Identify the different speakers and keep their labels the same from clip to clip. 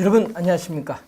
Speaker 1: 여러분 안녕하십니까.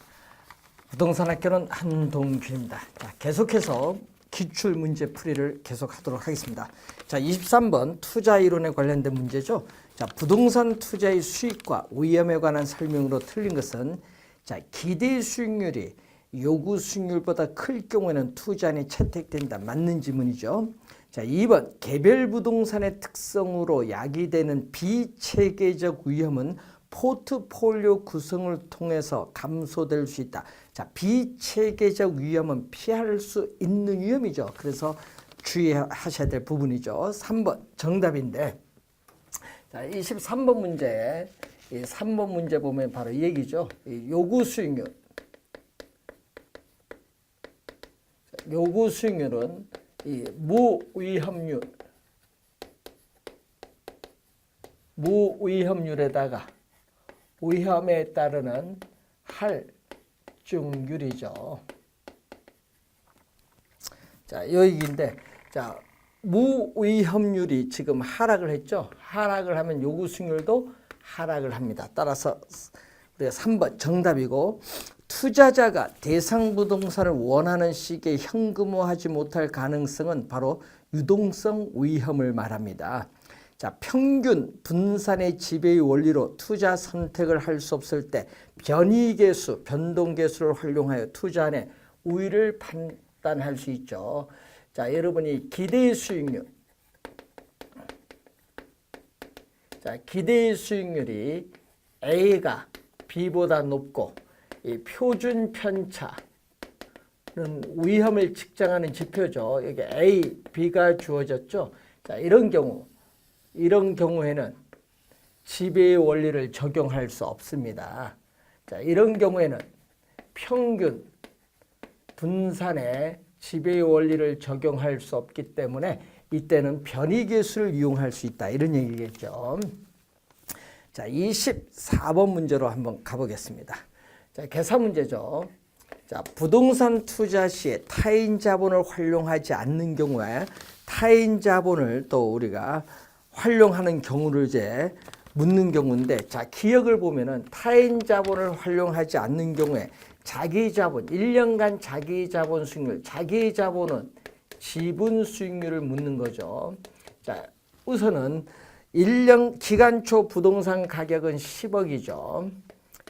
Speaker 1: 부동산학교는 한동균입니다. 자, 계속해서 기출문제 풀이를 계속하도록 하겠습니다. 자, 23번 투자이론에 관련된 문제죠. 자, 부동산 투자의 수익과 위험에 관한 설명으로 틀린 것은 자, 기대 수익률이 요구 수익률보다 클 경우에는 투자안이 채택된다. 맞는 지문이죠. 자, 2번 개별 부동산의 특성으로 야기되는 비체계적 위험은 포트폴리오 구성을 통해서 감소될 수 있다. 자, 비체계적 위험은 피할 수 있는 위험이죠. 그래서 주의하셔야 될 부분이죠. 3번 정답인데, 자, 23번 문제, 이 3번 문제 보면 바로 이 얘기죠. 이 요구 수익률. 요구 수익률은 이 무위험률에다가 위험에 따르는 할증률이죠. 자, 이 얘기인데, 자, 무위험률이 지금 하락을 했죠. 하락을 하면 요구 수익률도 하락을 합니다. 따라서 우리가 3번 정답이고, 투자자가 대상 부동산을 원하는 시기에 현금화하지 못할 가능성은 바로 유동성 위험을 말합니다. 자, 평균 분산의 지배의 원리로 투자 선택을 할 수 없을 때 변이계수, 변동계수를 활용하여 투자안의 우위를 판단할 수 있죠. 자, 여러분이 기대 수익률. 자, 기대 수익률이 A가 B보다 높고 이 표준 편차는 위험을 측정하는 지표죠. 여기 A, B가 주어졌죠. 자, 이런 경우에는 지배의 원리를 적용할 수 없습니다. 자, 이런 경우에는 평균 분산의 지배의 원리를 적용할 수 없기 때문에 이때는 변이계수를 이용할 수 있다. 이런 얘기겠죠. 자, 24번 문제로 한번 가보겠습니다. 자, 계산 문제죠. 자, 부동산 투자 시에 타인 자본을 활용하지 않는 경우에 타인 자본을 또 우리가 활용하는 경우를 이제 묻는 경우인데, 자, 기억을 보면은 타인 자본을 활용하지 않는 경우에 자기 자본, 1년간 자기 자본 수익률, 자기 자본은 지분 수익률을 묻는 거죠. 자, 우선은 1년 기간 초 부동산 가격은 10억이죠.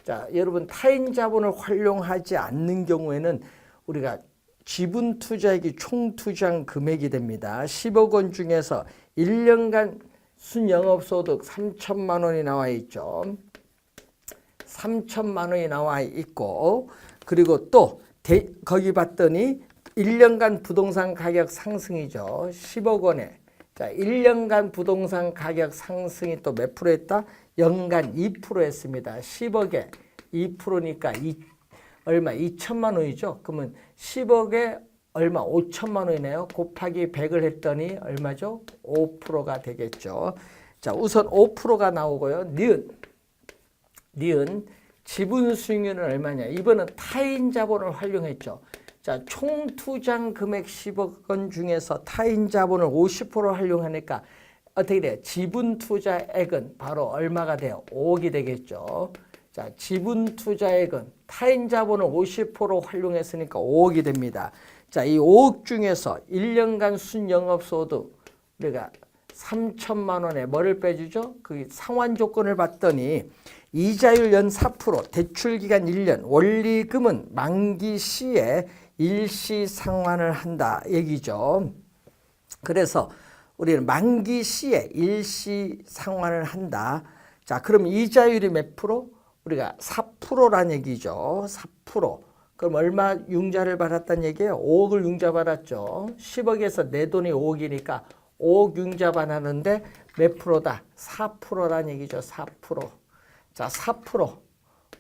Speaker 1: 자, 여러분 타인 자본을 활용하지 않는 경우에는 우리가 지분 투자액이 총 투자한 금액이 됩니다. 10억 원 중에서 1년간 순영업소득 3천만 원이 나와 있죠. 3천만 원이 나와 있고, 그리고 또 거기 봤더니 1년간 부동산 가격 상승이죠. 10억 원에. 자, 1년간 부동산 가격 상승이 또 몇 프로 했다? 연간 2% 했습니다. 10억에 2%니까 얼마? 2천만 원이죠. 그러면 10억에 얼마? 5천만 원이네요. 곱하기 100을 했더니 얼마죠? 5%가 되겠죠. 자, 우선 5%가 나오고요. 니은 지분 수익률은 얼마냐? 이번은 타인 자본을 활용했죠. 자, 총 투자 금액 10억 원 중에서 타인 자본을 50% 활용하니까 어떻게 돼요? 지분 투자액은 바로 얼마가 돼요? 5억이 되겠죠. 자, 지분 투자액은 타인 자본을 50% 활용했으니까 5억이 됩니다. 자, 이 5억 중에서 1년간 순영업소득 우리가 3천만 원에 뭐를 빼주죠? 그 상환 조건을 봤더니 이자율 연 4%, 대출기간 1년, 원리금은 만기 시에 일시 상환을 한다 얘기죠. 그래서 우리는 만기 시에 일시 상환을 한다. 자, 그럼 이자율이 몇 프로? 우리가 4%란 얘기죠. 4%. 그럼 얼마 융자를 받았다는 얘기예요? 5억을 융자 받았죠. 10억에서 내 돈이 5억이니까 5억 융자 받았는데 몇 프로다? 4%란 얘기죠. 4%. 자, 4%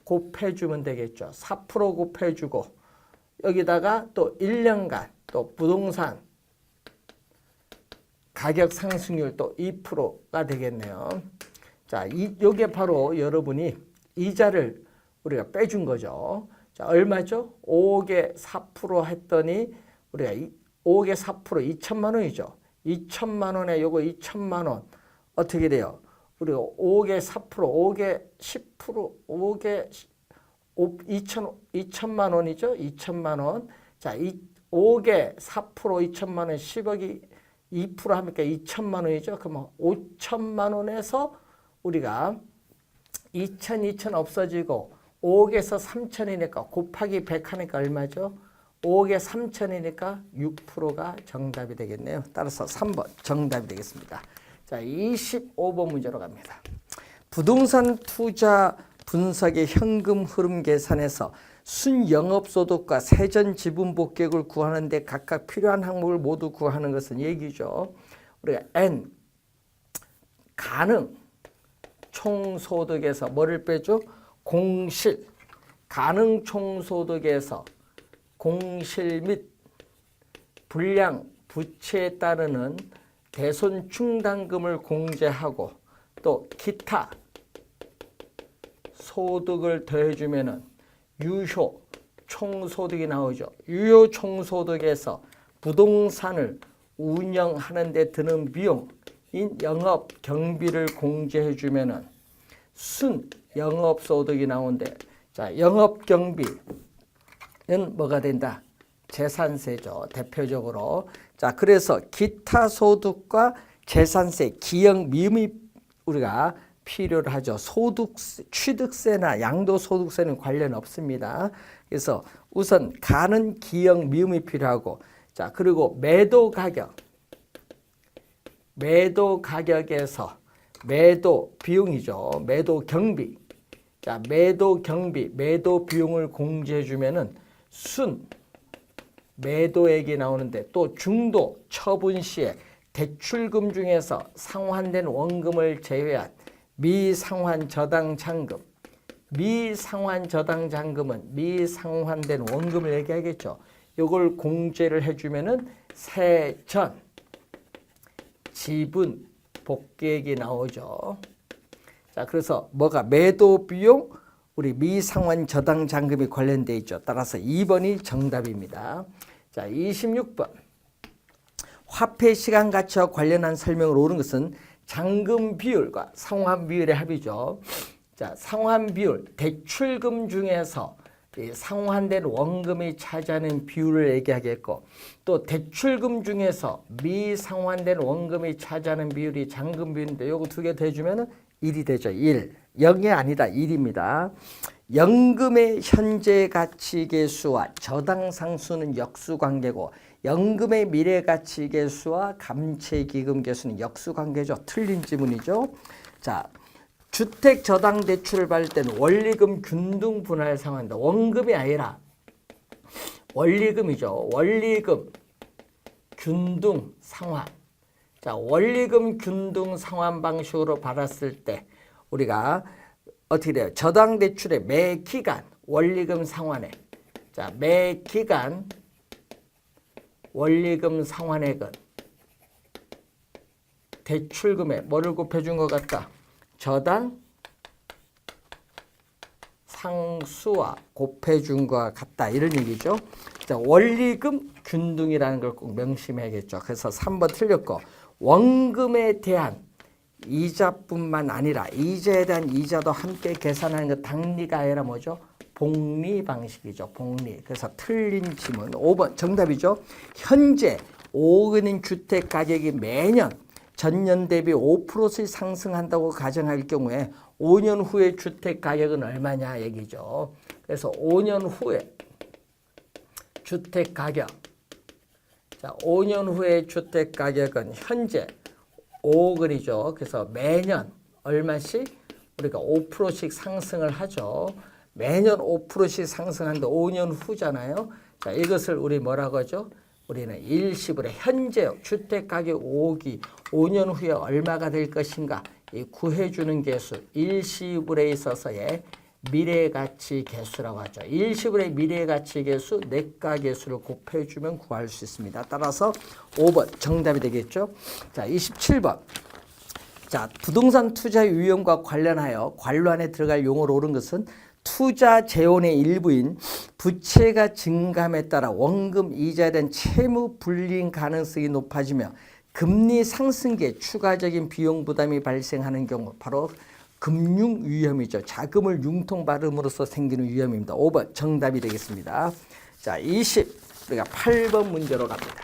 Speaker 1: 곱해주면 되겠죠. 4% 곱해주고 여기다가 또 1년간 또 부동산 가격 상승률 또 2%가 되겠네요. 자, 요게 바로 여러분이 이자를 우리가 빼준 거죠. 자, 얼마죠? 5억에 4% 했더니 우리가 5억에 4% 2천만 원이죠. 2천만 원에 요거 2천만 원 어떻게 돼요? 우리가 5억에 4%, 5억에 10%, 2천만 원이죠. 2천만 원. 자, 5개 4% 2천만 원 10억이 2% 하니까 2천만 원이죠. 그러면 5천만 원에서 우리가 2천 없어지고 5억에서 3천이니까 곱하기 100 하니까 얼마죠? 5억에 3천이니까 6%가 정답이 되겠네요. 따라서 3번 정답이 되겠습니다. 자, 25번 문제로 갑니다. 부동산 투자 분석의 현금 흐름 계산에서 순영업소득과 세전 지분 복객을 구하는 데 각각 필요한 항목을 모두 구하는 것은 얘기죠. 우리가 N 가능 총소득에서 뭐를 빼죠? 공실. 가능 총소득에서 공실 및 불량 부채에 따르는 대손 충당금을 공제하고 또 기타 소득을 더해주면은 유효 총소득이 나오죠. 유효 총소득에서 부동산을 운영하는 데 드는 비용인 영업 경비를 공제해 주면은 순 영업 소득이 나오는데, 자, 영업 경비는 뭐가 된다? 재산세죠. 대표적으로. 자, 그래서 기타 소득과 재산세, 기역 미음이 우리가 필요로 하죠. 소득세, 취득세나 양도소득세는 관련 없습니다. 그래서 우선 가는 기역 미음이 필요하고, 자, 그리고 매도 가격에서 매도 비용이죠. 매도 경비. 자, 매도 경비, 매도 비용을 공제해 주면은 순 매도액이 나오는데, 또 중도 처분 시에 대출금 중에서 상환된 원금을 제외한 미상환 저당 잔금. 미상환 저당 잔금은 미상환된 원금을 얘기하겠죠. 이걸 공제를 해주면은 세전 지분 복객이 나오죠. 자, 그래서 뭐가 매도 비용, 우리 미상환 저당 잔금이 관련되어 있죠. 따라서 2번이 정답입니다. 자, 26번. 화폐 시간 가치와 관련한 설명을 옳은 것은 잔금 비율과 상환 비율의 합이죠. 자, 상환 비율, 대출금 중에서 상환된 원금이 차지하는 비율을 얘기하겠고, 또 대출금 중에서 미상환된 원금이 차지하는 비율이 잔금 비율인데, 요거 두 개 더해주면 1이 되죠. 1. 0이 아니다. 1입니다. 연금의 현재 가치 계수와 저당 상수는 역수관계고, 연금의 미래 가치 계수와 감채기금 계수는 역수관계죠. 틀린 지문이죠. 자, 주택 저당 대출을 받을 때는 원리금 균등 분할 상환한다. 원금이 아니라 원리금이죠. 원리금 균등 상환. 자, 원리금 균등 상환 방식으로 받았을 때 우리가 어떻게 돼요? 저당 대출의 매 기간 원리금 상환액. 자, 매 기간 원리금 상환액은 대출금에 뭐를 곱해준 것 같다? 저당 상수와 곱해준 것 같다. 이런 얘기죠. 자, 원리금 균등이라는 걸 꼭 명심해야겠죠. 그래서 3번 틀렸고, 원금에 대한 이자뿐만 아니라 이자에 대한 이자도 함께 계산하는 것 당리가 아니라 뭐죠? 복리 방식이죠. 복리. 그래서 틀린 지문 5번 정답이죠. 현재 5억인 주택 가격이 매년 전년 대비 5%씩 상승한다고 가정할 경우에 5년 후에 주택 가격은 얼마냐 얘기죠. 그래서 5년 후에 주택 가격. 자, 5년 후에 주택 가격은 현재 5억이죠. 그래서 매년 얼마씩 우리가 5%씩 상승을 하죠. 매년 5%씩 상승하는데 5년 후잖아요. 자, 이것을 우리 뭐라고 하죠? 우리는 일시불의 현재 주택 가격 5억이 5년 후에 얼마가 될 것인가 이 구해주는 계수 일시불에 있어서의 미래가치 계수라고 하죠. 일시불의 미래가치 계수 내가 계수를 곱해주면 구할 수 있습니다. 따라서 5번 정답이 되겠죠. 자, 27번. 자, 부동산 투자 유형과 관련하여 관로안에 들어갈 용어로 옳은 것은 투자 재원의 일부인 부채가 증감에 따라 원금 이자에 대한 채무 불이행 가능성이 높아지며 금리 상승기에 추가적인 비용 부담이 발생하는 경우, 바로 금융 위험이죠. 자금을 융통 발음으로써 생기는 위험입니다. 5번 정답이 되겠습니다. 자, 우리가 8번 문제로 갑니다.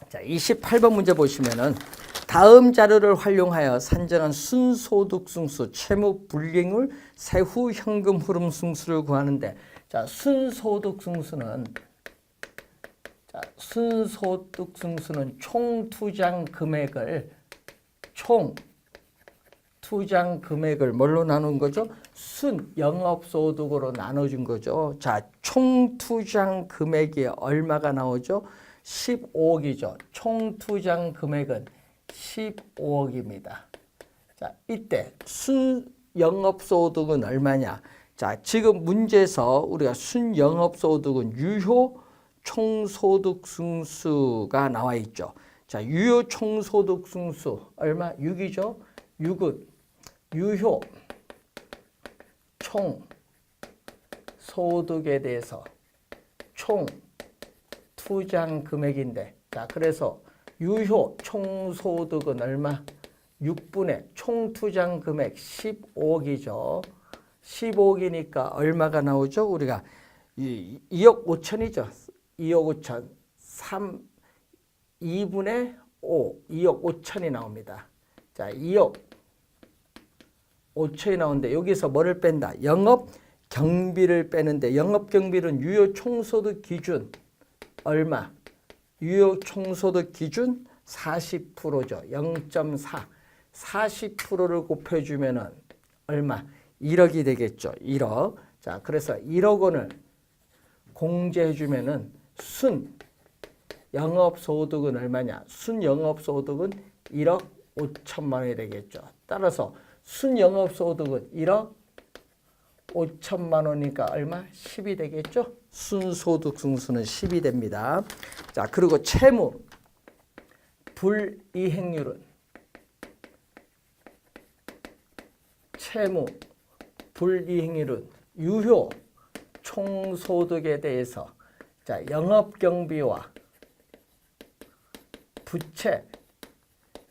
Speaker 1: 자, 28번 문제 보시면은 다음 자료를 활용하여 산정한 순소득 승수, 채무 불이익률, 세후 현금 흐름 승수를 구하는데, 자, 순소득 승수는 총 투자 금액을 뭘로 나눈 거죠? 영업소득으로 나눠준 거죠. 자, 총 투자 금액이 얼마가 나오죠? 15억이죠. 총 투자 금액은 15억입니다. 자, 이때 순영업소득은 얼마냐? 자, 지금 문제에서 우리가 순영업소득은 유효 총소득 승수가 나와 있죠. 자, 유효 총소득 승수 얼마? 6이죠. 6은 유효 총소득에 대해서 총 투자 금액인데, 자, 그래서 유효 총소득은 얼마? 6분의 총 투자 금액 15억이죠. 15억이니까 얼마가 나오죠? 우리가 2억 5천이죠. 2억 5천. 2분의 5, 2억 5천이 나옵니다. 자, 2억 5천이 나오는데 여기서 뭐를 뺀다? 영업 경비를 빼는데, 영업 경비는 유효 총소득 기준 얼마? 유효 총소득 기준 40%죠. 0.4. 40%를 곱해주면은 얼마? 1억이 되겠죠. 1억. 자, 그래서 1억 원을 공제해주면은 영업소득은 얼마냐? 영업소득은 1억 5천만 원이 되겠죠. 따라서 영업소득은 1억 5천만 원이니까 얼마? 10이 되겠죠. 순소득 승수는 10이 됩니다. 자, 그리고 채무 불이행률은 유효 총소득에 대해서, 자, 영업경비와 부채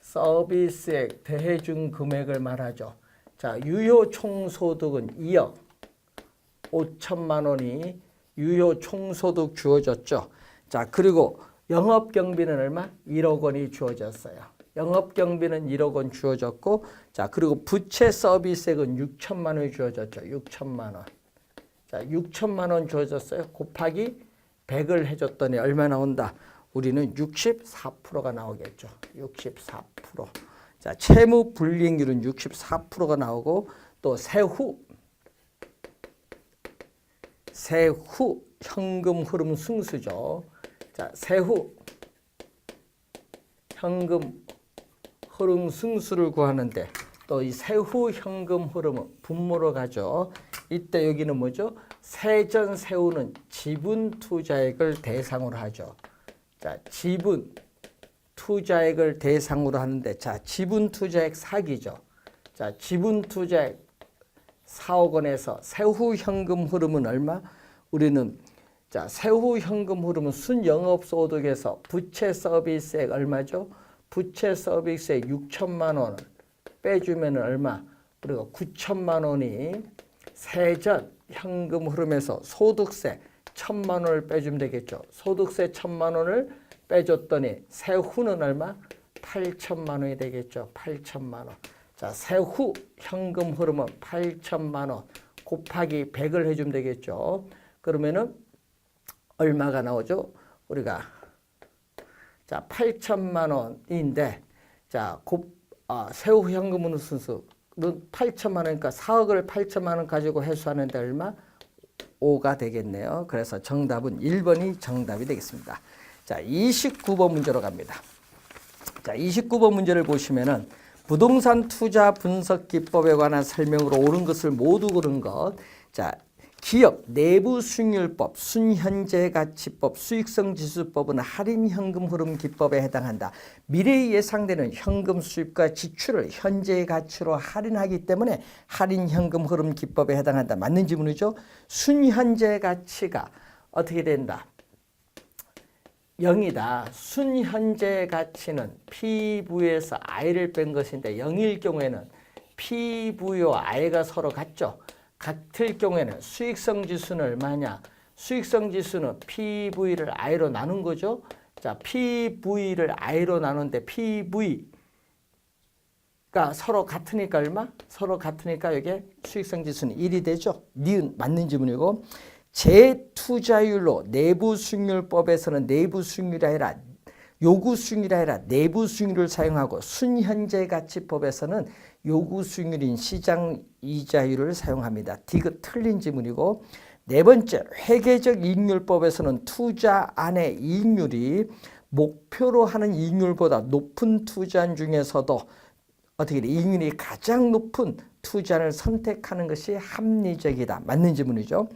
Speaker 1: 서비스액 대해준 금액을 말하죠. 자, 유효 총소득은 2억 5천만 원이 유효 총소득 주어졌죠. 자, 그리고 영업경비는 얼마? 1억 원이 주어졌어요. 영업경비는 1억 원 주어졌고, 자, 그리고 부채 서비스액은 6천만 원이 주어졌죠. 6천만 원. 자, 6천만 원 주어졌어요. 곱하기 100을 해줬더니 얼마 나온다? 우리는 64%가 나오겠죠. 64%. 자, 채무 불이익률은 64%가 나오고, 또 세후 현금 흐름 승수죠. 자, 세후 현금 흐름 승수를 구하는데, 또 이 세후 현금 흐름은 분모로 가죠. 이때 여기는 뭐죠? 세전 세후는 지분 투자액을 대상으로 하죠. 자, 지분 투자액을 대상으로 하는데, 자, 지분 투자액 4기죠. 자, 지분 투자액 4억 원에서 세후 현금 흐름은 얼마? 우리는, 자, 세후 현금 흐름은 순영업소득에서 부채 서비스액 얼마죠? 부채 서비스액 6천만 원을 빼주면 얼마? 우리가 9천만 원이 세전 현금 흐름에서 소득세 1천만 원을 빼주면 되겠죠. 소득세 1천만 원을 빼줬더니 세후는 얼마? 8천만 원이 되겠죠. 8천만 원. 자, 세후 현금 흐름은 8천만 원 곱하기 100을 해주면 되겠죠. 그러면은 얼마가 나오죠? 우리가, 자, 8천만 원인데, 자, 세후 현금 흐름 순수는 8천만 원이니까 4억을 8천만 원 가지고 회수하는데 얼마? 5가 되겠네요. 그래서 정답은 1번이 정답이 되겠습니다. 자, 29번 문제로 갑니다. 자, 29번 문제를 보시면은 부동산 투자 분석 기법에 관한 설명으로 옳은 것을 모두 고른 것. 자, 기업 내부 수익률법, 순현재가치법, 수익성지수법은 할인 현금 흐름 기법에 해당한다. 미래에 예상되는 현금 수입과 지출을 현재의 가치로 할인하기 때문에 할인 현금 흐름 기법에 해당한다. 맞는 지문이죠? 순현재 가치가 어떻게 된다? 0이다. 순현재 가치는 P부에서 I를 뺀 것인데 0일 경우에는 PV와 I가 서로 같죠. 같을 경우에는 수익성 지수는 얼마냐? 수익성 지수는 PV를 I로 나눈 거죠. 자, PV를 I로 나누는데 PV가 서로 같으니까 얼마? 서로 같으니까 이게 수익성 지수는 1이 되죠. 니은 맞는 지문이고, 재투자율로 내부 수익률법에서는 내부 수익률이 아니라 요구 수익률이 아니라 내부 수익률을 사용하고, 순현재 가치법에서는 요구 수익률인 시장 이자율을 사용합니다. 디귿 틀린 지문이고, 네 번째, 회계적 이익률법에서는 투자 안의 이익률이 목표로 하는 이익률보다 높은 투자안 중에서도 어떻게 돼? 이익률이 가장 높은 투자를 선택하는 것이 합리적이다. 맞는 지문이죠.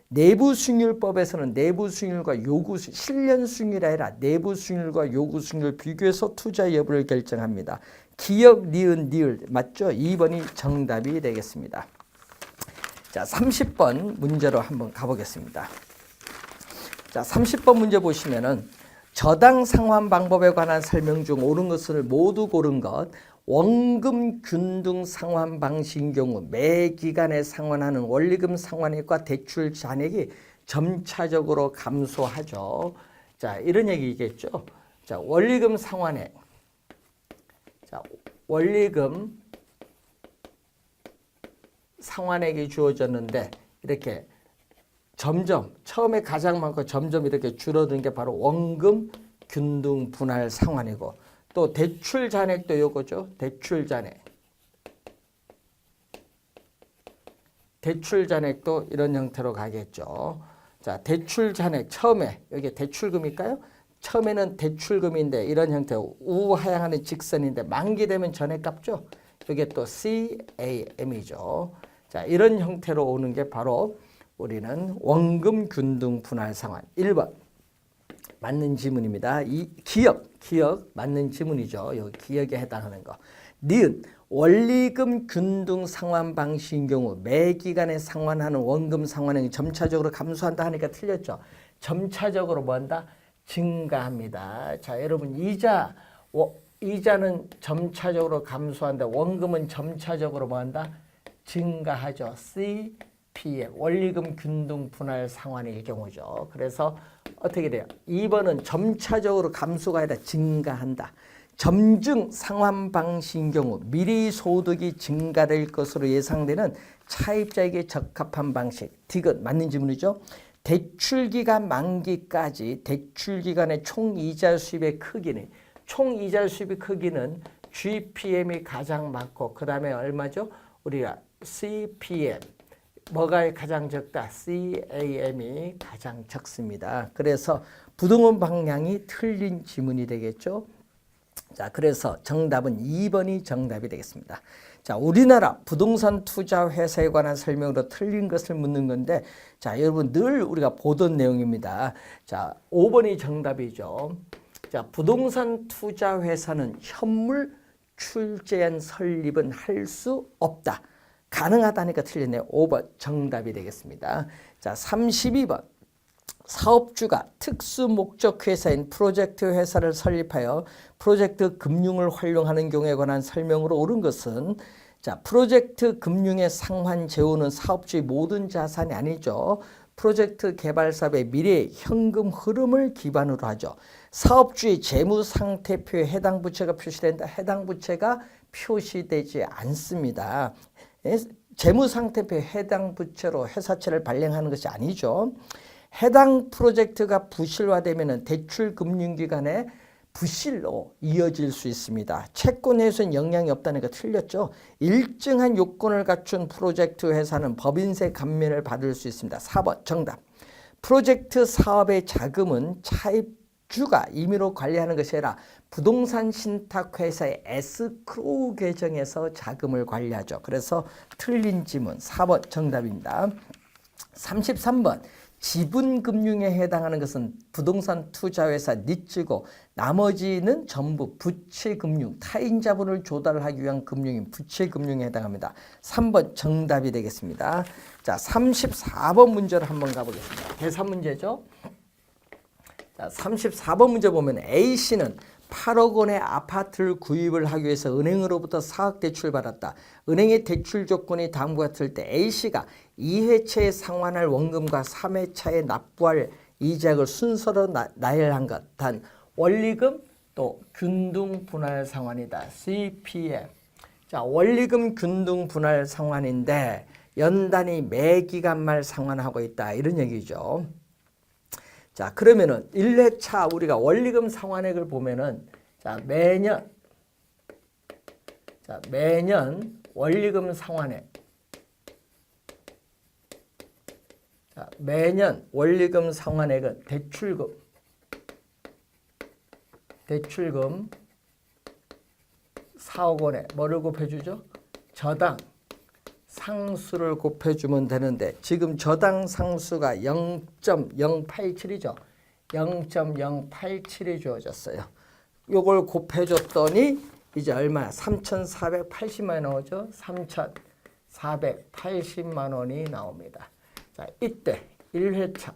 Speaker 1: 내부 수익률법에서는 내부 수익률과 요구 수익률, 실현 수익률이 아니라 내부 수익률과 요구 수익률을 비교해서 투자 여부를 결정합니다. 기역, 니은, 니을 맞죠? 2번이 정답이 되겠습니다. 자, 30번 문제로 한번 가보겠습니다. 자, 30번 문제 보시면은 저당 상환 방법에 관한 설명 중 옳은 것을 모두 고른 것. 원금 균등 상환 방식인 경우 매 기간에 상환하는 원리금 상환액과 대출 잔액이 점차적으로 감소하죠. 자, 이런 얘기겠죠. 자, 원리금 상환액. 자, 원리금 상환액이 주어졌는데 이렇게 점점 처음에 가장 많고 점점 이렇게 줄어드는 게 바로 원금 균등 분할 상환이고, 또 대출 잔액도 요거죠. 대출 잔액. 대출 잔액도 이런 형태로 가겠죠. 자, 대출 잔액 처음에 여기 대출금일까요? 처음에는 대출금인데 이런 형태 우하향하는 직선인데 만기되면 전액 값죠. 이게 또 CAM이죠. 자, 이런 형태로 오는 게 바로 우리는 원금 균등 분할 상환. 1번 맞는 지문입니다. 이 기역 맞는 지문이죠. 여기 기역에 해당하는 거. 니은 원리금 균등 상환 방식인 경우 매 기간에 상환하는 원금 상환액이 점차적으로 감소한다 하니까 틀렸죠. 점차적으로 뭐 한다? 증가합니다. 자, 여러분 이자는 점차적으로 감소한다. 원금은 점차적으로 뭐 한다? 증가하죠. CPM 원리금 균등 분할 상환일 경우죠. 그래서 어떻게 돼요? 2번은 점차적으로 감소가 아니라 증가한다. 점증 상환 방식인 경우 미리 소득이 증가될 것으로 예상되는 차입자에게 적합한 방식. 디귿 맞는 지문이죠. 대출기간 만기까지 대출기간의 총이자 수입의 크기는 총이자 수입의 크기는 GPM이 가장 많고 그 다음에 얼마죠? 우리가 CPM 뭐가 가장 적다? CAM이 가장 적습니다. 그래서 부동원 방향이 틀린 지문이 되겠죠. 자, 그래서 정답은 2번이 정답이 되겠습니다. 자, 우리나라 부동산 투자 회사에 관한 설명으로 틀린 것을 묻는 건데, 자, 여러분 늘 우리가 보던 내용입니다. 자, 5번이 정답이죠. 자, 부동산 투자 회사는 현물 출재한 설립은 할 수 없다. 가능하다니까 틀렸네요. 5번 정답이 되겠습니다. 자, 32번. 사업주가 특수 목적 회사인 프로젝트 회사를 설립하여 프로젝트 금융을 활용하는 경우에 관한 설명으로 옳은 것은, 자, 프로젝트 금융의 상환 재원은 사업주의 모든 자산이 아니죠. 프로젝트 개발 사업의 미래 현금 흐름을 기반으로 하죠. 사업주의 재무 상태표에 해당 부채가 표시된다. 해당 부채가 표시되지 않습니다. 재무 상태표에 해당 부채로 회사채를 발행하는 것이 아니죠. 해당 프로젝트가 부실화되면 대출 금융기관의 부실로 이어질 수 있습니다. 채권 회수엔 영향이 없다는 거 틀렸죠. 일정한 요건을 갖춘 프로젝트 회사는 법인세 감면을 받을 수 있습니다. 4번 정답. 프로젝트 사업의 자금은 차입주가 임의로 관리하는 것이 아니라 부동산 신탁회사의 에스크로우 계정에서 자금을 관리하죠. 그래서 틀린 지문 4번 정답입니다. 33번. 지분금융에 해당하는 것은 부동산 투자회사 니츠고 나머지는 전부 부채금융, 타인 자본을 조달하기 위한 금융인 부채금융에 해당합니다. 3번 정답이 되겠습니다. 자, 34번 문제를 한번 가보겠습니다. 계산 문제죠. 자, 34번 문제 보면 A씨는 8억 원의 아파트를 구입을 하기 위해서 은행으로부터 4억 대출을 받았다. 은행의 대출 조건이 다음과 같을 때 A씨가 2회차에 상환할 원금과 3회차에 납부할 이자액을 순서로 나열한 것. 단 원리금 또 균등 분할 상환이다. CPF. 자, 원리금 균등 분할 상환인데 연단위 매 기간 말 상환하고 있다. 이런 얘기죠. 자, 그러면은 1회차 우리가 원리금 상환액을 보면은 매년 원리금 상환액 매년 원리금 상환액은 대출금 4억 원에 뭐를 곱해주죠? 저당 상수를 곱해주면 되는데 지금 저당 상수가 0.087이죠. 0.087이 주어졌어요. 요걸 곱해줬더니 이제 얼마? 3,480만 원 나오죠. 3,480만 원이 나옵니다. 자, 이때 1회차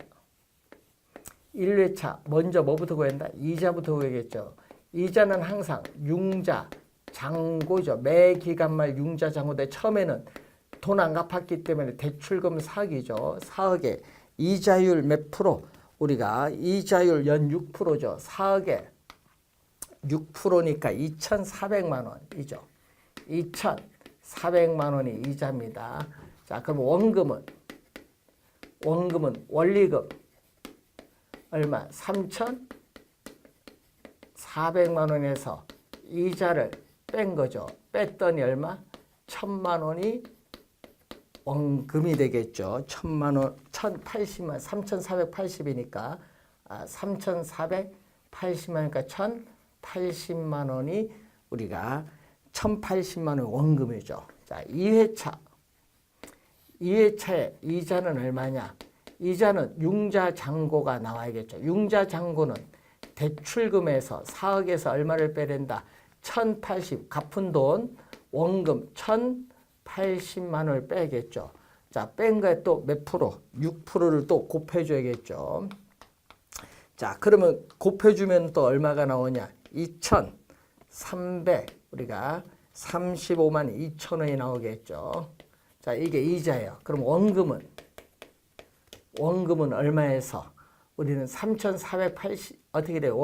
Speaker 1: 먼저 뭐부터 구한다? 이자부터 구하겠죠. 이자는 항상 융자 잔고죠. 매 기간 말 융자 잔고인데 처음에는 돈 안 갚았기 때문에 대출금 4억이죠. 4억에 이자율 몇 프로? 우리가 이자율 연 6%죠. 4억에 6%니까 2,400만 원이죠. 2,400만 원이 이자입니다. 자, 그럼 원금은 원리금 얼마? 3,400만 원에서 이자를 뺀 거죠. 뺐더니 얼마? 1,000만 원이 원금이 되겠죠. 1,000만 원, 1,080만, 3,480이니까 3,480만이니까 1,080만 원이 우리가 1,080만 원 원금이죠. 자, 2회차에 이자는 얼마냐? 이자는 융자 잔고가 나와야겠죠. 융자 잔고는 대출금에서 4억에서 얼마를 빼낸다? 1,080 갚은 돈 원금 1,080만 원을 빼겠죠. 자, 뺀 거에 또 몇 프로? 6%를 또 곱해줘야겠죠. 자, 그러면 곱해주면 또 얼마가 나오냐? 2,300 우리가 35만 2천 원이 나오겠죠. 자, 이게 이자예요. 그럼 원금은 얼마에서? 우리는 3,480 어떻게 돼요?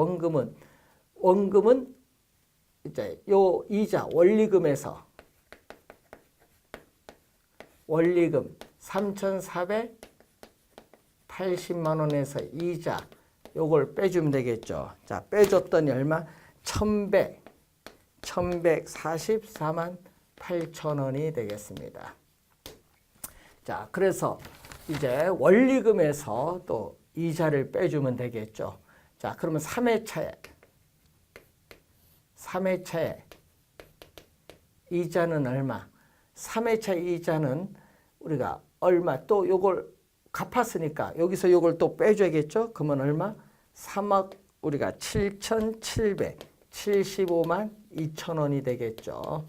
Speaker 1: 원금은 이제 요 이자 원리금에서 원리금 3,480만 원에서 이자 요걸 빼주면 되겠죠. 자, 빼줬더니 얼마? 1,144만 8천 원이 되겠습니다. 자, 그래서 이제 원리금에서 또 이자를 빼주면 되겠죠. 자, 그러면 3회차에 이자는 얼마? 3회차 이자는 우리가 얼마? 또 요걸 갚았으니까 여기서 요걸 또 빼줘야겠죠. 그러면 얼마? 3억 우리가 7,775만 2천 원이 되겠죠.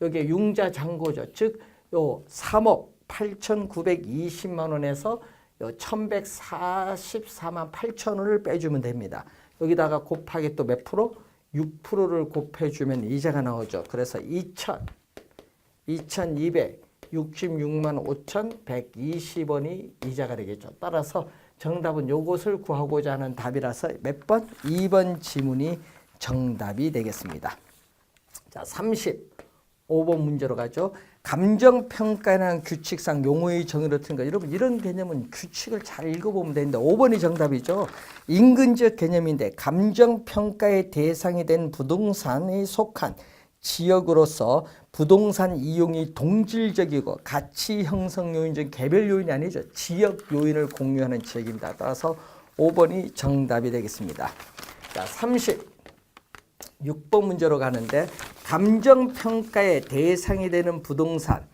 Speaker 1: 여기에 융자 잔고죠. 즉 요 3억 8,920만 원에서 요 1,144만 8천 원을 빼주면 됩니다. 여기다가 곱하기 또 몇 프로? 6%를 곱해주면 이자가 나오죠. 그래서 2,266만 5,120원이 이자가 되겠죠. 따라서 정답은 요것을 구하고자 하는 답이라서 몇 번? 2번 지문이 정답이 되겠습니다. 자, 35번 문제로 가죠. 감정평가라는 규칙상 용어의 정의를 튼 거. 여러분 이런 개념은 규칙을 잘 읽어보면 되는데 5번이 정답이죠. 인근지역 개념인데 감정평가의 대상이 된 부동산에 속한 지역으로서 부동산 이용이 동질적이고 가치 형성 요인적 개별 요인이 아니죠. 지역 요인을 공유하는 지역입니다. 따라서 5번이 정답이 되겠습니다. 자, 36번 문제로 가는데 감정평가의 대상이 되는 부동산과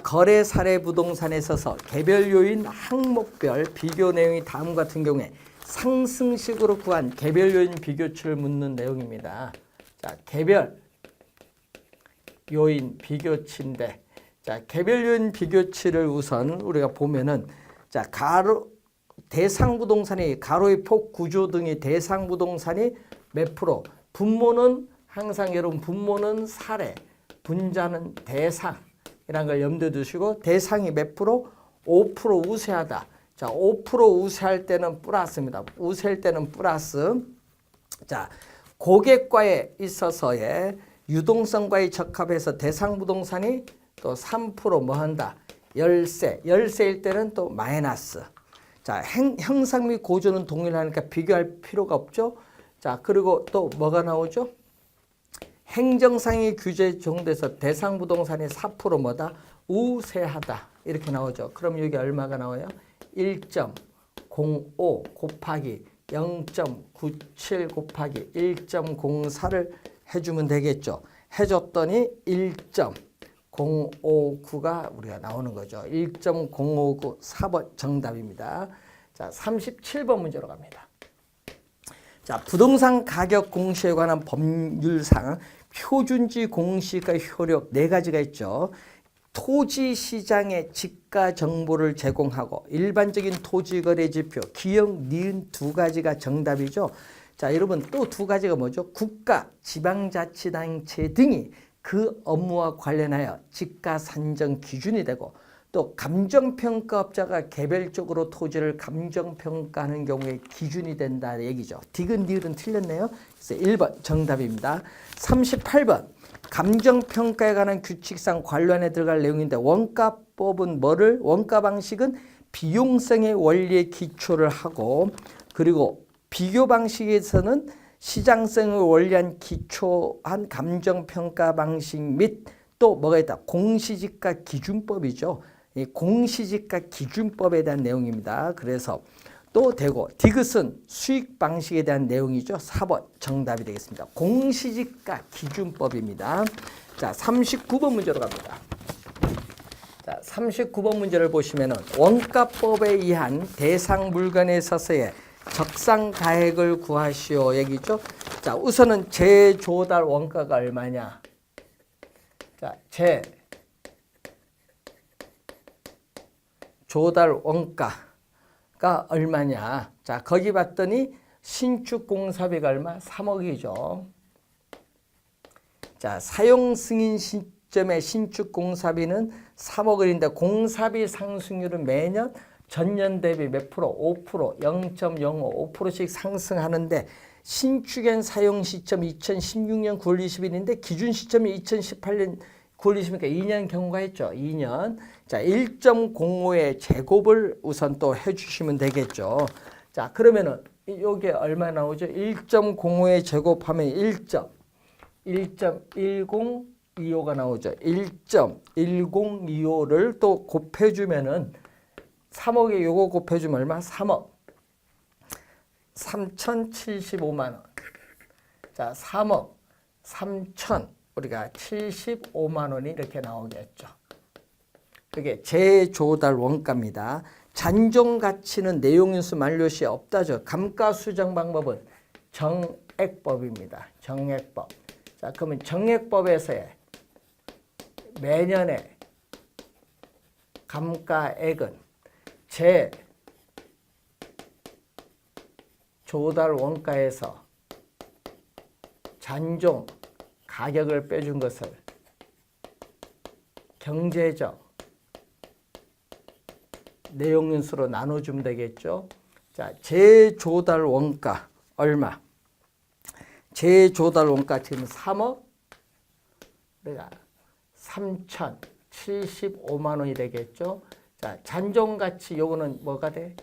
Speaker 1: 거래 사례 부동산에 있어서 개별 요인 항목별 비교 내용이 다음 같은 경우에 상승식으로 구한 개별 요인 비교치를 묻는 내용입니다. 자, 개별 요인 비교치인데, 자, 개별 요인 비교치를 우선 우리가 보면은, 자, 대상 부동산이 가로의 폭 구조 등이 대상 부동산이 몇 프로? 분모는 항상 여러분 분모는 사례, 분자는 대상이라는 걸 염두에 두시고 대상이 몇 프로? 5% 우세하다. 자, 5% 우세할 때는 플러스입니다. 우세할 때는 플러스. 자, 고객과에 있어서의 유동성과의 적합해서 대상 부동산이 또 3% 뭐 한다? 열세일 때는 또 마이너스. 자, 형상 및 고조는 동일하니까 비교할 필요가 없죠. 자, 그리고 또 뭐가 나오죠? 행정상의 규제 정도에서 대상 부동산이 4% 뭐다? 우세하다. 이렇게 나오죠. 그럼 여기 얼마가 나와요? 1.05 곱하기 0.97 곱하기 1.04를 해주면 되겠죠. 해줬더니 1.059가 우리가 나오는 거죠. 1.059 4번 정답입니다. 자, 37번 문제로 갑니다. 자, 부동산 가격 공시에 관한 법률상 표준지 공시가 효력 네 가지가 있죠. 토지 시장의 지가 정보를 제공하고 일반적인 토지 거래 지표, 기역, 니은 두 가지가 정답이죠. 자, 여러분 또 두 가지가 뭐죠? 국가, 지방자치단체 등이 그 업무와 관련하여 지가 산정 기준이 되고 또 감정평가업자가 개별적으로 토지를 감정평가하는 경우에 기준이 된다 얘기죠. 디귿, 니을은 틀렸네요. 그래서 1번 정답입니다. 38번 감정평가에 관한 규칙상 관련에 들어갈 내용인데 원가법은 뭐를? 원가 방식은 비용성의 원리에 기초를 하고 그리고 비교 방식에서는 시장성의 원리한 기초한 감정평가 방식 및 또 뭐가 있다? 공시지가 기준법이죠. 이 공시지가 기준법에 대한 내용입니다. 그래서 또 되고 디귿은 수익 방식에 대한 내용이죠. 4번 정답이 되겠습니다. 공시지가 기준법입니다. 자, 39번 문제로 갑니다. 자, 39번 문제를 보시면은 원가법에 의한 대상 물건에 있어서의 적상가액을 구하시오 얘기죠. 자, 우선은 재조달 원가가 얼마냐? 자, 재조달 원가가 얼마냐? 자, 거기 봤더니 신축 공사비가 얼마? 3억이죠. 자, 사용 승인 시점의 신축 공사비는 3억 원인데 공사비 상승률은 매년 전년 대비 몇 프로? 5%, 0.05, 5%씩 상승하는데 신축엔 사용 시점 2016년 9월 20일인데 기준 시점이 2018년 9월 20일이니까 2년 경과했죠. 2년. 자, 1.05의 제곱을 우선 또 해주시면 되겠죠. 자, 그러면은 이게 얼마 나오죠? 1.05의 제곱하면 1.1025가 나오죠. 1.1025를 또 곱해주면은 3억에 요거 곱해주면 얼마? 3억 3,075만 원. 자, 3억 3천 우리가 75만 원이 이렇게 나오겠죠. 그게 재조달 원가입니다. 잔존 가치는 내용인수 만료 시에 없다죠. 감가 수정 방법은 정액법입니다. 정액법. 자, 그러면 정액법에서의 매년의 감가액은 재조달 원가에서 잔존 가격을 빼준 것을 경제적 내용인수로 나눠주면 되겠죠. 자, 재조달 원가 얼마? 재조달 원가 지금 3억 내가 3,075만 원이 되겠죠. 자, 잔존 가치 요거는 뭐가 돼?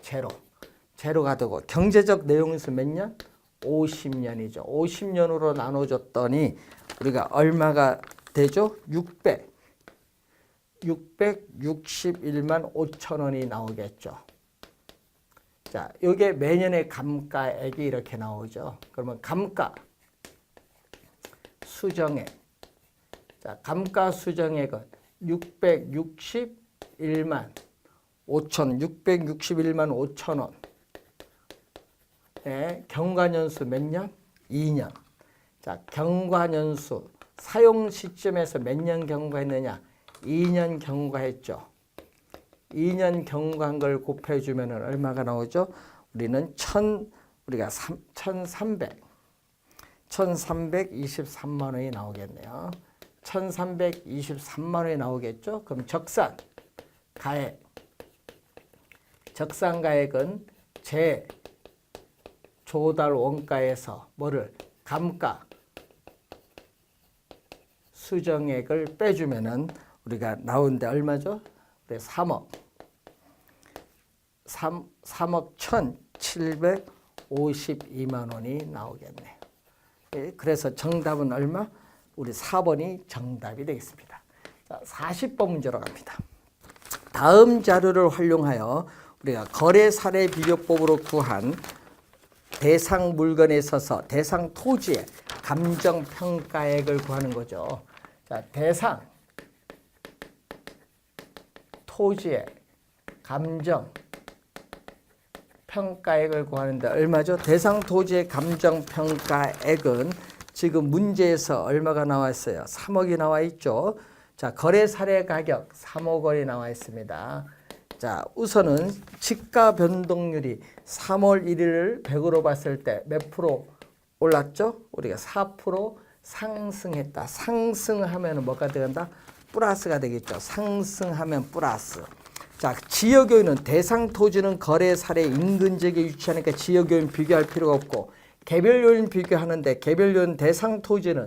Speaker 1: 제로가 되고 경제적 내용인수 몇 년? 50년이죠. 50년으로 나눠줬더니 우리가 얼마가 되죠? 661만 5천 원이 나오겠죠. 자, 이게 매년의 감가액이 이렇게 나오죠. 그러면 감가 수정액. 자, 감가 수정액은 661만 5천 원. 네, 경과년수 몇 년? 2년. 자, 경과년수 사용 시점에서 몇 년 경과했느냐? 2년 경과했죠. 2년 경과한 걸 곱해주면 얼마가 나오죠? 우리는 우리가 1,300. 1323만 원이 나오겠네요. 1323만 원이 나오겠죠. 그럼 적산가액. 적산가액은 제 조달 원가에서 뭐를 감가 수정액을 빼주면은 우리가 나오는데 얼마죠? 3억 1,752만 원이 나오겠네요. 그래서 정답은 얼마? 우리 4번이 정답이 되겠습니다. 자, 40번 문제로 갑니다. 다음 자료를 활용하여 우리가 거래 사례 비교법으로 구한 대상 물건에 있어서 대상 토지의 감정 평가액을 구하는 거죠. 자, 대상 토지의 감정 평가액을 구하는데 얼마죠? 대상 토지의 감정 평가액은 지금 문제에서 얼마가 나와 있어요? 3억이 나와 있죠. 자, 거래 사례 가격 3억 원이 나와 있습니다. 자, 우선은 지가 변동률이 3월 1일을 100으로 봤을 때 몇 프로 올랐죠? 우리가 4% 상승했다. 상승하면 뭐가 되간다? 플러스가 되겠죠. 상승하면 플러스. 자, 지역요인은 대상 토지는 거래 사례 인근 지역에 위치하니까 지역요인 비교할 필요가 없고 개별 요인 비교하는데 개별 요인 대상 토지는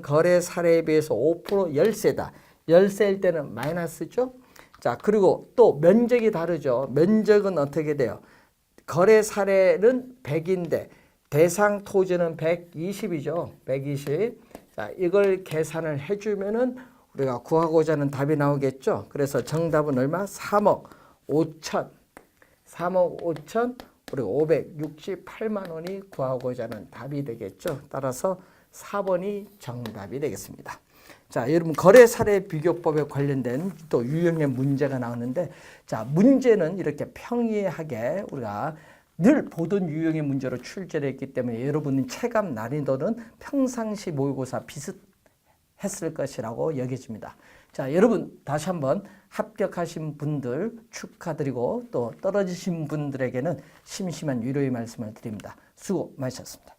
Speaker 1: 거래 사례에 비해서 5% 열세다. 열세일 때는 마이너스죠. 자, 그리고 또 면적이 다르죠. 면적은 어떻게 돼요? 거래 사례는 100인데 대상 토지는 120이죠. 120. 자, 이걸 계산을 해주면은 우리가 구하고자 하는 답이 나오겠죠. 그래서 정답은 얼마? 3억 5천. 그리고 568만 원이 구하고자 하는 답이 되겠죠. 따라서 4번이 정답이 되겠습니다. 자, 여러분 거래 사례 비교법에 관련된 또 유형의 문제가 나오는데, 자, 문제는 이렇게 평이하게 우리가 늘 보던 유형의 문제로 출제를 했기 때문에 여러분은 체감 난이도는 평상시 모의고사 비슷했을 것이라고 여겨집니다. 자, 여러분 다시 한번 합격하신 분들 축하드리고 또 떨어지신 분들에게는 심심한 위로의 말씀을 드립니다. 수고 많으셨습니다.